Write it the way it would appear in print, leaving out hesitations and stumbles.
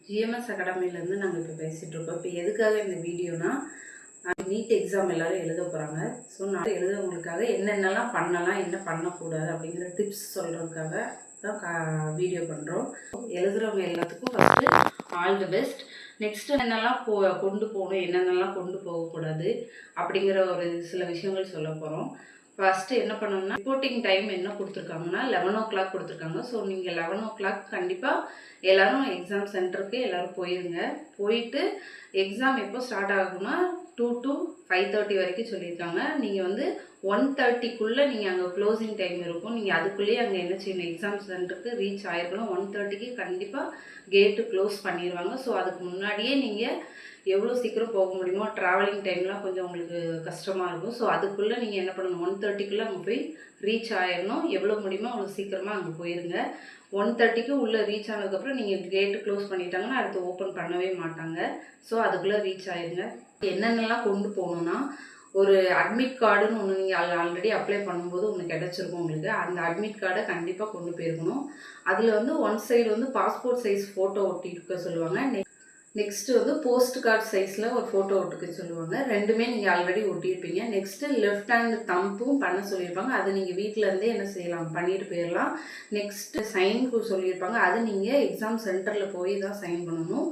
GMS அகாடமிலேருந்து நாங்கள் இப்போ பேசிகிட்ருக்கோம். இப்போ எதுக்காக இந்த வீடியோனா, நீட் எக்ஸாம் எல்லோரும் எழுத போகிறாங்க. ஸோ நான் எழுதுறவங்களுக்காக என்னென்னலாம் பண்ணலாம், என்ன பண்ணக்கூடாது அப்படிங்கிற டிப்ஸ் சொல்கிறதுக்காக தான் வீடியோ பண்ணுறோம். எழுதுகிறவங்க எல்லாத்துக்கும் first all the best. Next என்னென்னலாம் கொண்டு போகணும், என்னென்னலாம் கொண்டு போகக்கூடாது அப்படிங்கிற ஒரு சில விஷயங்கள் சொல்ல போகிறோம். ஃபஸ்ட்டு என்ன பண்ணணும்னா, ரிப்போர்ட்டிங் டைம் என்ன கொடுத்துருக்காங்கன்னா 11 o'clock கொடுத்துருக்காங்க. ஸோ நீங்கள் 11 o'clock கண்டிப்பாக எல்லோரும் எக்ஸாம் சென்டருக்கு எல்லோரும் போயிருங்க. போயிட்டு எக்ஸாம் எப்போ ஸ்டார்ட் ஆகும்னா 2 to 5:30 வரைக்கும் சொல்லியிருக்காங்க. நீங்கள் வந்து 1:30க்குள்ளே நீங்கள் அங்கே க்ளோசிங் டைம் இருக்கும். நீங்கள் அதுக்குள்ளேயே அங்கே என்ன செய்யணும், எக்ஸாம் சென்டருக்கு ரீச் ஆகிருக்கணும். 1:30க்கு கண்டிப்பாக கேட்டு க்ளோஸ் பண்ணிடுவாங்க. ஸோ அதுக்கு முன்னாடியே நீங்கள் எவ்வளோ சீக்கிரம் போக முடியுமோ, ட்ராவலிங் டைம்லாம் கொஞ்சம் உங்களுக்கு கஷ்டமாக இருக்கும். ஸோ அதுக்குள்ளே நீங்கள் என்ன பண்ணணும், 1:30க்குள்ளே அங்கே போய் ரீச் ஆகிடணும். எவ்வளோ முடியுமோ அவ்வளோ சீக்கிரமாக அங்கே போயிருங்க. 1:30க்கு உள்ளே ரீச் ஆனதுக்கப்புறம் நீங்கள் கேட்டு க்ளோஸ் பண்ணிட்டாங்கன்னா அடுத்து ஓப்பன் பண்ணவே மாட்டாங்க. ஸோ அதுக்குள்ளே ரீச் ஆகிடுங்க. என்னென்னலாம் கொண்டு போகணுன்னா, ஒரு அட்மிட் கார்டுன்னு ஒன்று நீங்கள் ஆல்ரெடி அப்ளை பண்ணும்போது ஒன்று கிடச்சிருக்கும் உங்களுக்கு. அந்த அட்மிட் கார்டை கண்டிப்பாக கொண்டு போயிருக்கணும். அதில் வந்து ஒன் சைடு வந்து பாஸ்போர்ட் சைஸ் ஃபோட்டோ ஒட்டிக்க சொல்லுவாங்க. நெக்ஸ்ட்டு வந்து போஸ்ட் கார்டு சைஸில் ஒரு ஃபோட்டோ ஒட்டுக்க சொல்லுவாங்க. ரெண்டுமே நீங்கள் ஆல்ரெடி ஒட்டியிருப்பீங்க. நெக்ஸ்ட்டு லெஃப்ட் ஹேண்ட் தம்பும் பண்ண சொல்லியிருப்பாங்க. அது நீங்கள் வீட்டிலேருந்தே என்ன செய்யலாம், பண்ணிட்டு போயிடலாம். நெக்ஸ்ட்டு சைனுக்கு சொல்லியிருப்பாங்க. அது நீங்கள் எக்ஸாம் சென்டரில் போய் தான் சைன் பண்ணணும்.